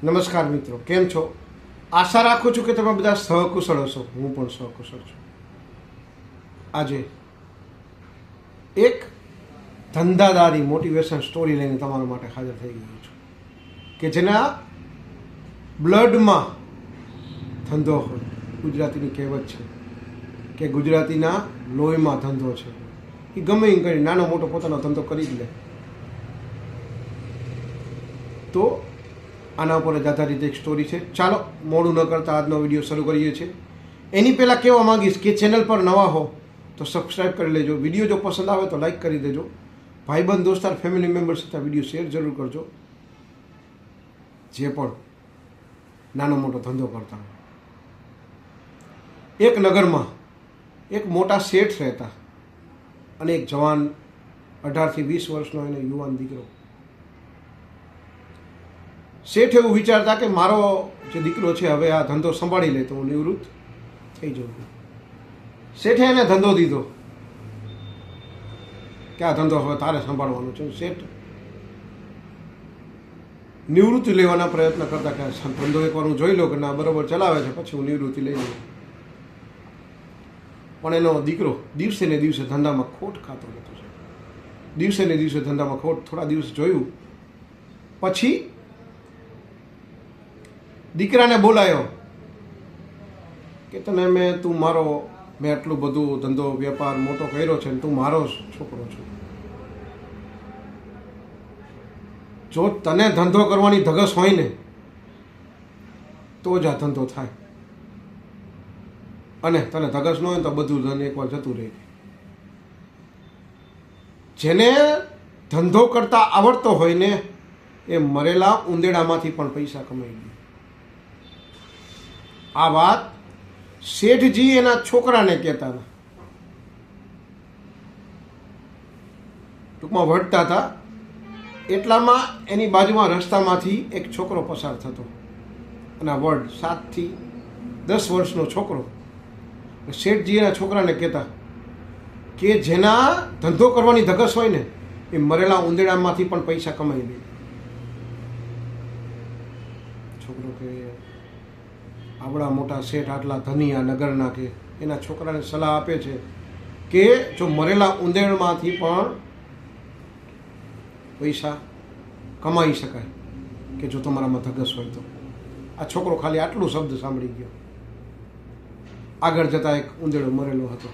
નમસ્કાર મિત્રો, કેમ છો? આશા રાખું છું કે તમે બધા સહકુશળ હશો. હું પણ સહકુશળ છું. આજે એક ધંધાદારી મોટિવેશન સ્ટોરી લઈને તમારા માટે હાજર થઈ ગયો છું કે જેના બ્લડમાં ધંધો હોય. ગુજરાતીની કહેવત છે કે ગુજરાતીના લોહીમાં ધંધો છે. એ ગમે એમ કરી નાનો મોટો પોતાનો ધંધો કરી જ લે. તો આના ઉપર જ આધારિત એક સ્ટોરી છે. ચાલો મોડું ન કરતાં આજનો વિડીયો શરૂ કરીએ છીએ. એની પહેલાં કહેવા માંગીશ કે ચેનલ પર નવા હો તો સબસ્ક્રાઈબ કરી લેજો. વિડીયો જો પસંદ આવે તો લાઈક કરી દેજો. ભાઈબંધ દોસ્તાર ફેમિલી મેમ્બર સાથે વિડીયો શેર જરૂર કરજો, જે પણ નાનો મોટો ધંધો કરતા હોય. એક નગરમાં એક મોટા શેઠ રહેતા અને એક જવાન 18 થી 20 વર્ષનો એને યુવાન દીકરો. શેઠ એવું વિચારતા કે મારો જે દીકરો છે હવે આ ધંધો સંભાળી લે તો હું નિવૃત્ત થઈ જાઉં. શેઠે એને ધંધો દીધો કે આ ધંધો હવે તારે સંભાળવાનો છે. શેઠ નિવૃત્તિ લેવાના પ્રયત્ન કરતા કે ધંધો એકવાર હું જોઈ લો કે ના બરાબર ચલાવે છે પછી હું નિવૃત્તિ લઈ લઉં. પણ એનો દીકરો દિવસે ને દિવસે ધંધામાં ખોટ ખાતો જતો છે. દિવસે ને દિવસે ધંધામાં ખોટ. થોડા દિવસ જોયું પછી દીકરાને બોલાયો કે મેં આટલું બધું ધંધો વેપાર મોટો કર્યો છે ને તું મારો છોકરો છો. જો તને ધંધો કરવાની ધગસ હોય ને તો જ આ ધંધો થાય, અને તને ધગસ ન હોય તો બધું ધન એકવાર જતું રહે. જેને ધંધો કરતા આવડતો હોય ને એ મરેલા ઉંદેડામાંથી પણ પૈસા કમાઈ ગયો. આ વાત શેઠજી એના છોકરાને કહેતા હતા. ટૂંકમાં વઢતા હતા એટલામાં એની બાજુમાં રસ્તામાંથી એક છોકરો પસાર થતો અને આ વડ 7 થી 10 વર્ષનો છોકરો. શેઠજી એના છોકરાને કહેતા કે જેના ધંધો કરવાની ધગસ હોય ને એ મરેલા ઉંદેડામાંથી પણ પૈસા કમાઈ લે. છોકરો કે આવડા મોટા શેઠ આટલા ધની આ નગરના કે એના છોકરાને સલાહ આપે છે કે જો મરેલા ઉંદેડમાંથી પણ પૈસા કમાઈ શકાય કે જો તમારામાં ધગસ હોય તો. આ છોકરો ખાલી આટલું શબ્દ સાંભળી ગયો. આગળ જતા એક ઉંદેડો મરેલો હતો.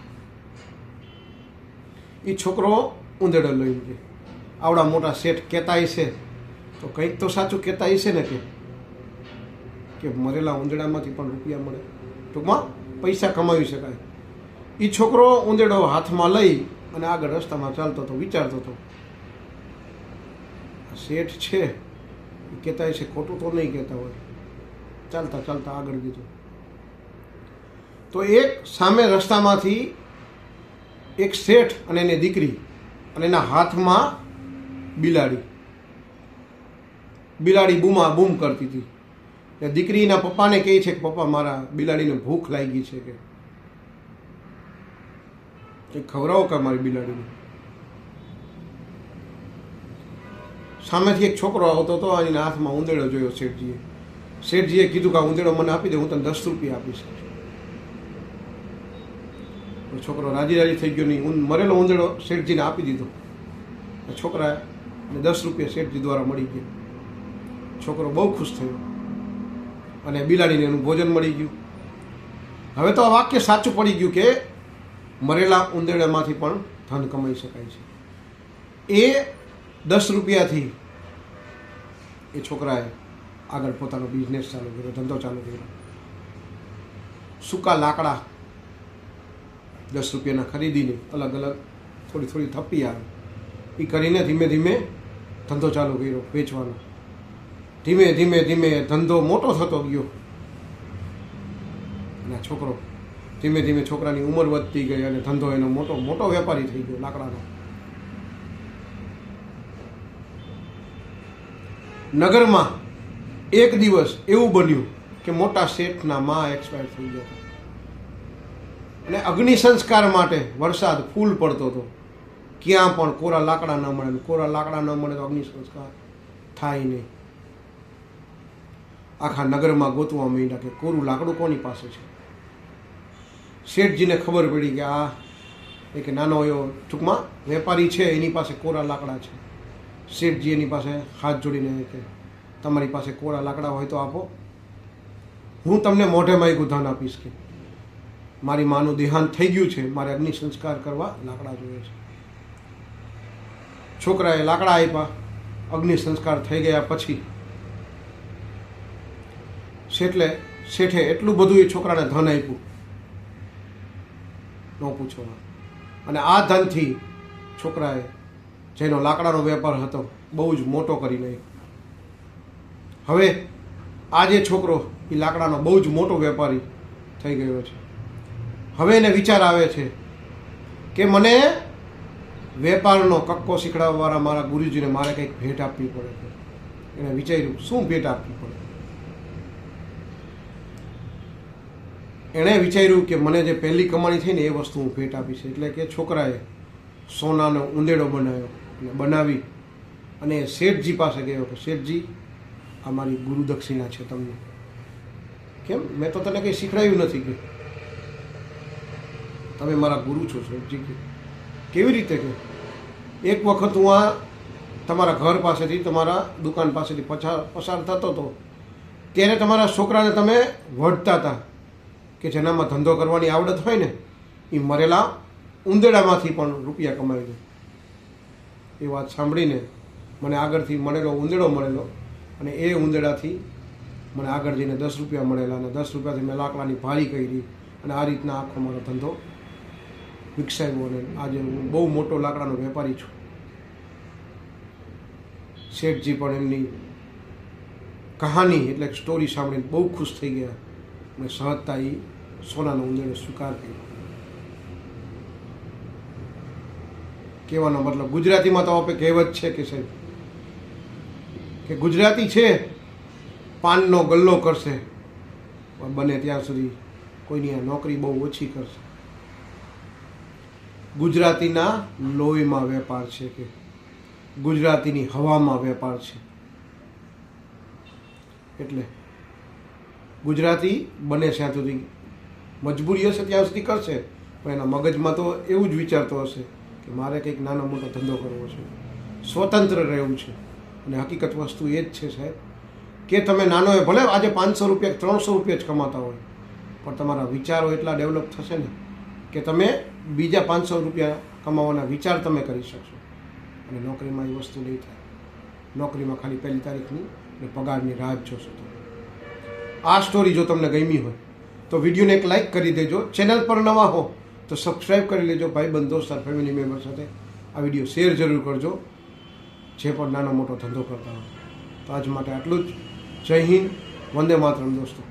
એ છોકરો ઉંદેડો લઈ ગયો. આવડા મોટા શેઠ કહેતા છે તો કંઈક તો સાચું કહેતા છે ને કે મરેલા ઉંદેડામાંથી પણ રૂપિયા મળે, ટૂંકમાં પૈસા કમાવી શકાય. એ છોકરો ઉંદેડો હાથમાં લઈ અને આગળ રસ્તામાં ચાલતો હતો. વિચારતો હતો શેઠ છે એ કહેતા છે ખોટું તો નહીં કહેતા હોય. ચાલતા ચાલતા આગળ ગયો તો એક સામે રસ્તામાંથી એક શેઠ અને એની દીકરી અને એના હાથમાં બિલાડી બૂમા બૂમ કરતી હતી. દીકરીના પપ્પાને કહે છે કે પપ્પા મારા બિલાડીને ભૂખ લાગી છે કે ખવડાવો કે મારી બિલાડીને. સામેથી એક છોકરો આવતો હતો અને એના હાથમાં ઉંદેડો જોયો શેઠજીએ. શેઠજીએ કીધું કે આ ઉંદેડો મને આપી દે, હું તને 10 રૂપિયા આપીશ. છોકરો રાજી થઈ ગયો નહીં. મરેલો ઉંદેડો શેઠજીને આપી દીધો. છોકરાને 10 રૂપિયા શેઠજી દ્વારા મળી ગયા. છોકરો બહુ ખુશ થયો અને બિલાડીને એનું ભોજન મળી ગયું. હવે તો આ વાક્ય સાચું પડી ગયું કે મરેલા ઉંદેડામાંથી પણ ધન કમાઈ શકાય છે. એ 10 રૂપિયાથી એ છોકરાએ આગળ પોતાનો બિઝનેસ ચાલુ કર્યો, ધંધો ચાલુ કર્યો. સૂકા લાકડા 10 રૂપિયાના ખરીદીને અલગ અલગ થોડી થપ્પી આવે એ કરીને ધીમે ધીમે ધંધો ચાલુ કર્યો વેચવાનો. ધીમે ધીમે ધંધો મોટો થતો ગયો અને છોકરો ધીમે ધીમે છોકરાની ઉંમર વધતી ગઈ અને ધંધો એનો મોટો વેપારી થઈ ગયો લાકડાનો. નગરમાં એક દિવસ એવું બન્યું કે મોટા શેઠના માં એક્સપાયર થઈ ગયા હતા અને અગ્નિ સંસ્કાર માટે વરસાદ ફૂલ પડતો હતો. ક્યાં પણ કોરા લાકડા ન મળે, કોરા લાકડા ન મળે તો અગ્નિ સંસ્કાર થાય નહીં. આખા નગરમાં ગોતવા માંડ્યા કે કોરું લાકડું કોની પાસે છે. શેઠજીને ખબર પડી કે આ એક નાનો એવો ટૂંકમાં વેપારી છે, એની પાસે કોરા લાકડા છે. શેઠજી એની પાસે હાથ જોડીને કે તમારી પાસે કોરા લાકડા હોય તો આપો, હું તમને મોઢે માગ્યું ધન આપીશ. કે મારી માનું દેહાંત થઈ ગયું છે, મારે અગ્નિ સંસ્કાર કરવા લાકડા જોઈએ છે. છોકરાએ લાકડા આપ્યા. અગ્નિ સંસ્કાર થઈ ગયા પછી શેઠે એટલું બધું એ છોકરાને ધન આપ્યું, ન પૂછો. અને આ ધનથી છોકરાએ જેનો લાકડાનો વેપાર હતો બહુ જ મોટો કરી નાખ્યો. હવે આ જે છોકરો એ લાકડાનો બહુ જ મોટો વેપારી થઈ ગયો છે. હવે એને વિચાર આવે છે કે મને વેપારનો કક્કો શીખડાવવાવાળા મારા ગુરુજીને મારે કંઈક ભેટ આપવી પડે. એણે વિચાર્યું શું ભેટ આપવી પડે. એણે વિચાર્યું કે મને જે પહેલી કમાણી થઈ ને એ વસ્તુ હું ભેટ આપીશ. એટલે કે છોકરાએ સોનાનો ઉંદેડો બનાવ્યો અને બનાવી અને શેઠજી પાસે ગયો કે શેઠજી, આ મારી ગુરુ દક્ષિણા છે તમને. કેમ? મેં તો તને કંઈ શીખડાવ્યું નથી. કે તમે મારા ગુરુ છો શેઠજી. કે કેવી રીતે? કે એક વખત હું આ તમારા ઘર પાસેથી તમારા દુકાન પાસેથી પસાર થતો હતો ત્યારે તમારા છોકરાને તમે વઢતા હતા કે જેનામાં ધંધો કરવાની આવડત હોય ને એ મરેલા ઉંદેડામાંથી પણ રૂપિયા કમાવી દે. એ વાત સાંભળીને મને આગળથી મળેલો ઉંદેડો મળેલો અને એ ઉંદેડાથી મને આગળ જઈને 10 રૂપિયા મળેલા અને 10 રૂપિયાથી મેં લાકડાની ભારી કરી અને આ રીતના આખો મારો ધંધો વિકસાવ્યો અને આજે હું બહુ મોટો લાકડાનો વેપારી છું. શેઠજી પણ એમની કહાની એટલે સ્ટોરી સાંભળીને બહુ ખુશ થઈ ગયા અને સહજતા એ સોનાનો ઉંદેડો સ્વીકાર કર્યો. કહેવાનો મતલબ ગુજરાતીમાં તો આપણે કહેવત છે કે સાહેબ કે ગુજરાતી છે પાનનો ગલ્લો કરશે પણ બને ત્યાં સુધી કોઈની આ નોકરી બહુ ઓછી કરશે. ગુજરાતીના લોહીમાં વેપાર છે, કે ગુજરાતીની હવામાં વેપાર છે. એટલે ગુજરાતી બને ત્યાં સુધી મજબૂરી હશે ત્યાં સુધી કરશે, પણ એના મગજમાં તો એવું જ વિચારતો હશે કે મારે કંઈક નાનો મોટો ધંધો કરવો છે, સ્વતંત્ર રહેવું છે. અને હકીકત વસ્તુ એ જ છે સાહેબ કે તમે નાનો એ ભલે આજે 500 રૂપિયા 300 રૂપિયા જ કમાતા હોય, પણ તમારા વિચારો એટલા ડેવલપ થશે ને કે તમે બીજા 500 રૂપિયા કમાવાના વિચાર તમે કરી શકશો. અને નોકરીમાં એ વસ્તુ નહીં થાય. નોકરીમાં ખાલી 1 તારીખની અને પગારની રાહ જ જોશો. આ સ્ટોરી જો તમને ગમી હોય તો વિડીયોને એક લાઇક કરી દેજો. ચેનલ પર નવા હો તો સબસ્ક્રાઈબ કરી લેજો. ભાઈબંધ દોસ્તાર ફેમિલી મેમ્બર સાથે આ વિડીયો શેર જરૂર કરજો જે પણ નાનો મોટો ધંધો કરતા હોય. તો આજ માટે આટલું જ. જય હિન્દ, વંદે માતરમ દોસ્તો.